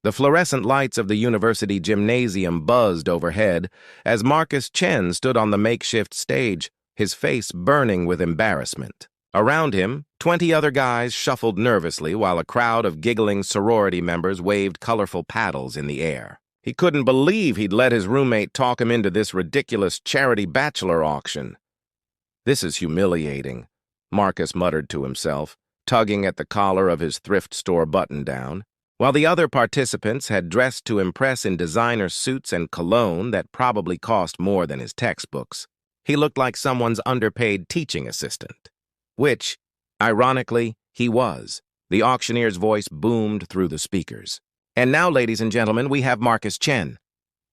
The fluorescent lights of the university gymnasium buzzed overhead as Marcus Chen stood on the makeshift stage, his face burning with embarrassment. Around him, 20 other guys shuffled nervously while a crowd of giggling sorority members waved colorful paddles in the air. He couldn't believe he'd let his roommate talk him into this ridiculous charity bachelor auction. "This is humiliating," Marcus muttered to himself, tugging at the collar of his thrift store button-down. While the other participants had dressed to impress in designer suits and cologne that probably cost more than his textbooks, he looked like someone's underpaid teaching assistant. Which, ironically, he was. The auctioneer's voice boomed through the speakers. "And now, ladies and gentlemen, we have Marcus Chen.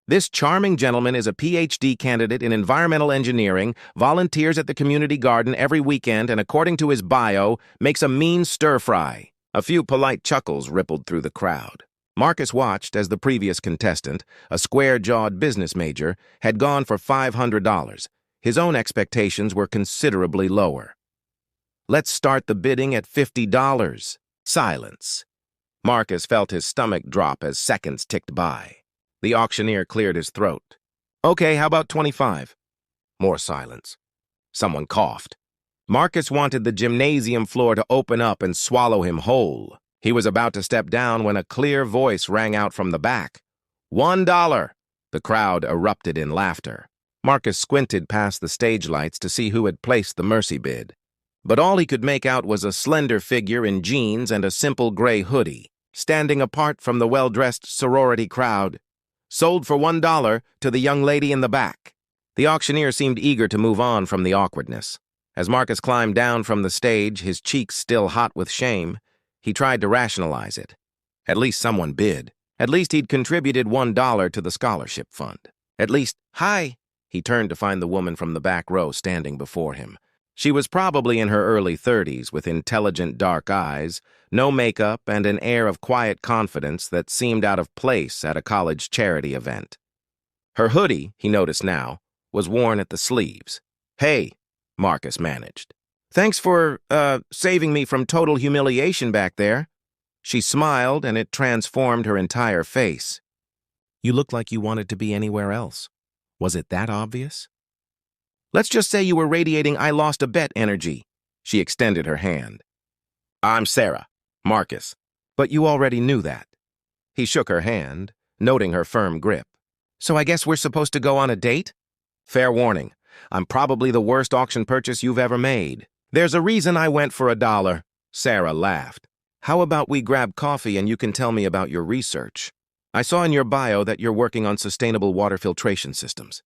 This charming gentleman is a PhD candidate in environmental engineering, volunteers at the community garden every weekend, and according to his bio, makes a mean stir-fry." A few polite chuckles rippled through the crowd. Marcus watched as the previous contestant, a square-jawed business major, had gone for $500. His own expectations were considerably lower. "Let's start the bidding at $50. Silence. Marcus felt his stomach drop as seconds ticked by. The auctioneer cleared his throat. "Okay, how about 25? More silence. Someone coughed. Marcus wanted the gymnasium floor to open up and swallow him whole. He was about to step down when a clear voice rang out from the back. $1! The crowd erupted in laughter. Marcus squinted past the stage lights to see who had placed the mercy bid. But all he could make out was a slender figure in jeans and a simple gray hoodie, standing apart from the well-dressed sorority crowd. "Sold for $1 to the young lady in the back." The auctioneer seemed eager to move on from the awkwardness. As Marcus climbed down from the stage, his cheeks still hot with shame, he tried to rationalize it. At least someone bid. At least he'd contributed $1 to the scholarship fund. At least, "Hi!" He turned to find the woman from the back row standing before him. She was probably in her early 30s, with intelligent dark eyes, no makeup, and an air of quiet confidence that seemed out of place at a college charity event. Her hoodie, he noticed now, was worn at the sleeves. "Hey," Marcus managed. "Thanks for, saving me from total humiliation back there." She smiled, and it transformed her entire face. "You look like you wanted to be anywhere else. Was it that obvious?" "Let's just say you were radiating 'I lost a bet' energy." She extended her hand. "I'm Sarah, Marcus." "But you already knew that." He shook her hand, noting her firm grip. "So I guess we're supposed to go on a date?" "Fair warning. I'm probably the worst auction purchase you've ever made." "There's a reason I went for $1. Sarah laughed. "How about we grab coffee and you can tell me about your research? I saw in your bio that you're working on sustainable water filtration systems."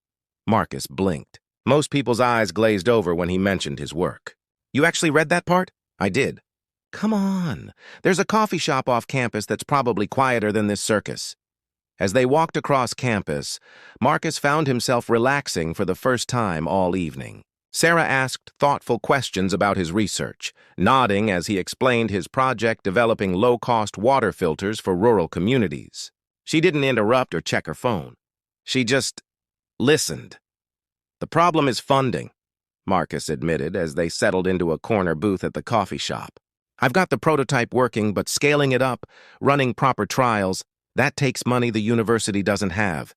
Marcus blinked. Most people's eyes glazed over when he mentioned his work. "You actually read that part?" "I did." "Come on. There's a coffee shop off campus that's probably quieter than this circus." As they walked across campus, Marcus found himself relaxing for the first time all evening. Sarah asked thoughtful questions about his research, nodding as he explained his project developing low-cost water filters for rural communities. She didn't interrupt or check her phone. She just listened. "The problem is funding," Marcus admitted as they settled into a corner booth at the coffee shop. "I've got the prototype working, but scaling it up, running proper trials, that takes money the university doesn't have.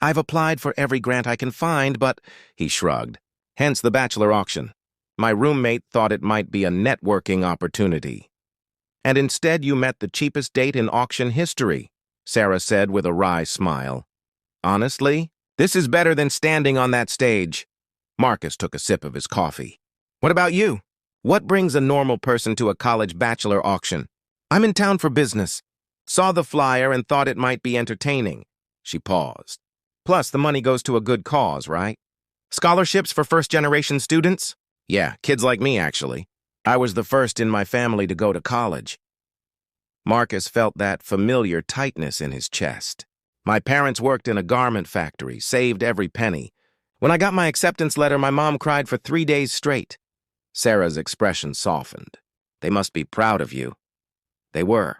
I've applied for every grant I can find, but," he shrugged, "hence the bachelor auction. My roommate thought it might be a networking opportunity." "And instead you met the cheapest date in auction history," Sarah said with a wry smile. "Honestly, this is better than standing on that stage." Marcus took a sip of his coffee. "What about you? What brings a normal person to a college bachelor auction?" "I'm in town for business. Saw the flyer and thought it might be entertaining." She paused. "Plus, the money goes to a good cause, right? Scholarships for first-generation students?" "Yeah, kids like me, actually. I was the first in my family to go to college." Marcus felt that familiar tightness in his chest. "My parents worked in a garment factory, saved every penny. When I got my acceptance letter, my mom cried for 3 days straight." Sarah's expression softened. "They must be proud of you." They were.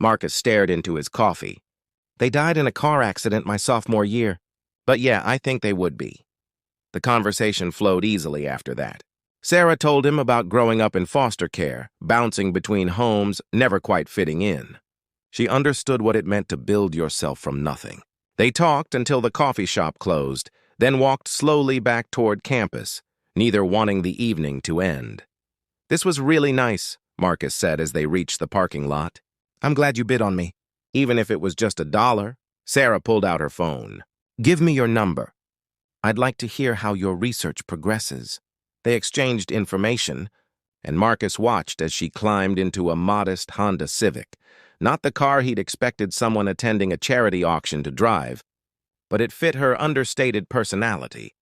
Marcus stared into his coffee. "They died in a car accident my sophomore year. But yeah, I think they would be." The conversation flowed easily after that. Sarah told him about growing up in foster care, bouncing between homes, never quite fitting in. She understood what it meant to build yourself from nothing. They talked until the coffee shop closed, then walked slowly back toward campus, neither wanting the evening to end. "This was really nice," Marcus said as they reached the parking lot. "I'm glad you bid on me." Even if it was just $1, Sarah pulled out her phone. "Give me your number. I'd like to hear how your research progresses." They exchanged information, and Marcus watched as she climbed into a modest Honda Civic, not the car he'd expected someone attending a charity auction to drive, but it fit her understated personality.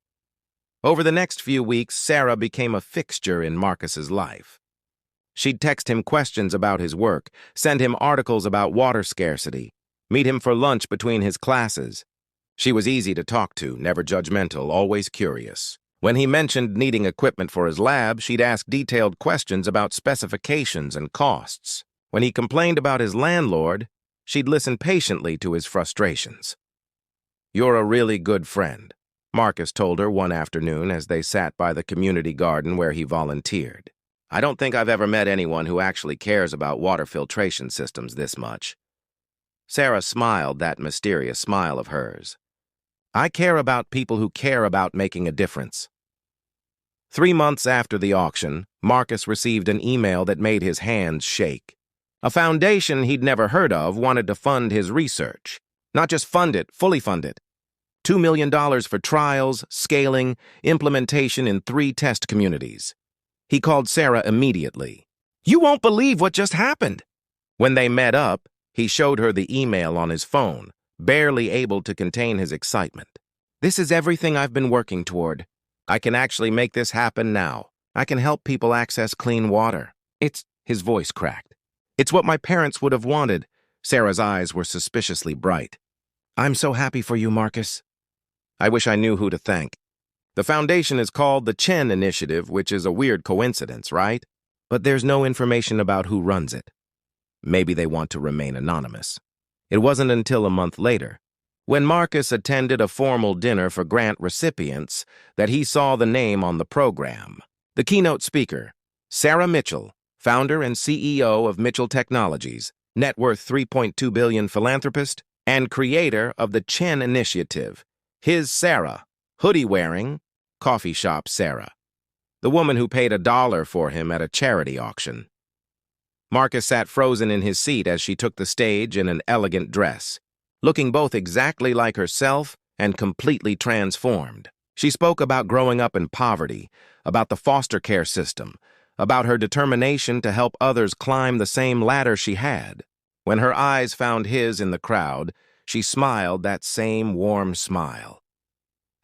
Over the next few weeks, Sarah became a fixture in Marcus's life. She'd text him questions about his work, send him articles about water scarcity, meet him for lunch between his classes. She was easy to talk to, never judgmental, always curious. When he mentioned needing equipment for his lab, she'd ask detailed questions about specifications and costs. When he complained about his landlord, she'd listen patiently to his frustrations. "You're a really good friend," Marcus told her one afternoon as they sat by the community garden where he volunteered. "I don't think I've ever met anyone who actually cares about water filtration systems this much." Sarah smiled that mysterious smile of hers. "I care about people who care about making a difference." 3 months after the auction, Marcus received an email that made his hands shake. A foundation he'd never heard of wanted to fund his research. Not just fund it, fully fund it. $2 million for trials, scaling, implementation in 3 test communities. He called Sarah immediately. "You won't believe what just happened." When they met up, he showed her the email on his phone, barely able to contain his excitement. "This is everything I've been working toward. I can actually make this happen now. I can help people access clean water." His voice cracked. "It's what my parents would have wanted." Sarah's eyes were suspiciously bright. "I'm so happy for you, Marcus. I wish I knew who to thank." The foundation is called the Chen Initiative, which is a weird coincidence, right? But there's no information about who runs it. Maybe they want to remain anonymous. It wasn't until a month later, when Marcus attended a formal dinner for grant recipients, that he saw the name on the program. The keynote speaker, Sarah Mitchell, founder and CEO of Mitchell Technologies, net worth $3.2 billion philanthropist, and creator of the Chen Initiative. His Sarah, hoodie-wearing, coffee shop Sarah, the woman who paid $1 for him at a charity auction. Marcus sat frozen in his seat as she took the stage in an elegant dress, looking both exactly like herself and completely transformed. She spoke about growing up in poverty, about the foster care system, about her determination to help others climb the same ladder she had. When her eyes found his in the crowd, she smiled that same warm smile.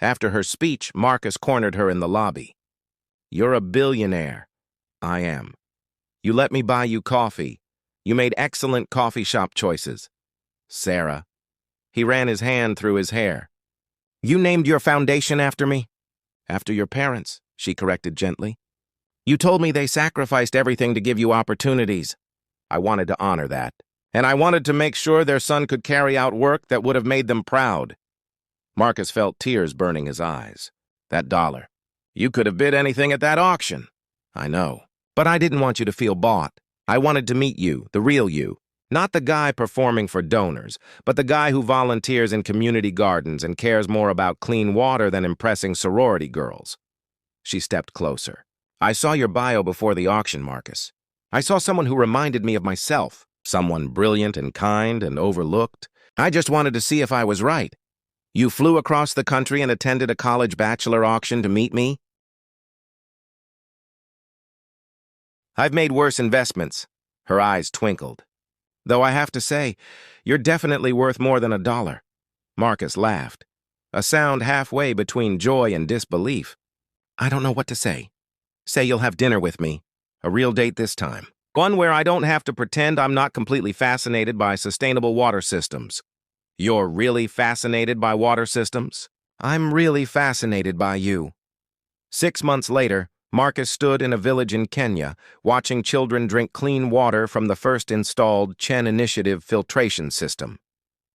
After her speech, Marcus cornered her in the lobby. "You're a billionaire." "I am. You let me buy you coffee. You made excellent coffee shop choices." "Sarah." He ran his hand through his hair. "You named your foundation after me?" "After your parents," she corrected gently. "You told me they sacrificed everything to give you opportunities." "I wanted to honor that. And I wanted to make sure their son could carry out work that would have made them proud." Marcus felt tears burning his eyes. "That $1. You could have bid anything at that auction." "I know. But I didn't want you to feel bought. I wanted to meet you, the real you. Not the guy performing for donors, but the guy who volunteers in community gardens and cares more about clean water than impressing sorority girls." She stepped closer. "I saw your bio before the auction, Marcus. I saw someone who reminded me of myself, someone brilliant and kind and overlooked. I just wanted to see if I was right. You flew across the country and attended a college bachelor auction to meet me?" "I've made worse investments." Her eyes twinkled. "Though I have to say, you're definitely worth more than $1. Marcus laughed, a sound halfway between joy and disbelief. "I don't know what to say. Say you'll have dinner with me. A real date this time. One where I don't have to pretend I'm not completely fascinated by sustainable water systems." "You're really fascinated by water systems?" "I'm really fascinated by you." 6 months later, Marcus stood in a village in Kenya, watching children drink clean water from the first installed Chen Initiative filtration system.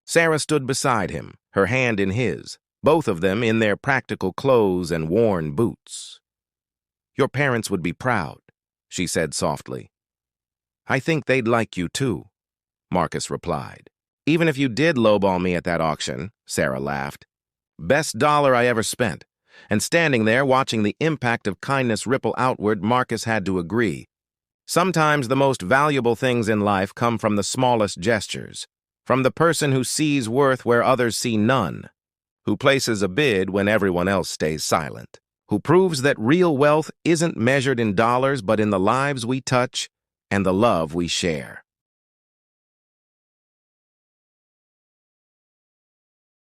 Sarah stood beside him, her hand in his, both of them in their practical clothes and worn boots. "Your parents would be proud," she said softly. "I think they'd like you too." Marcus replied. Even if you did lowball me at that auction, Sarah laughed. Best dollar I ever spent. And standing there, watching the impact of kindness ripple outward, Marcus had to agree. Sometimes the most valuable things in life come from the smallest gestures, from the person who sees worth where others see none, who places a bid when everyone else stays silent, who proves that real wealth isn't measured in dollars but in the lives we touch and the love we share.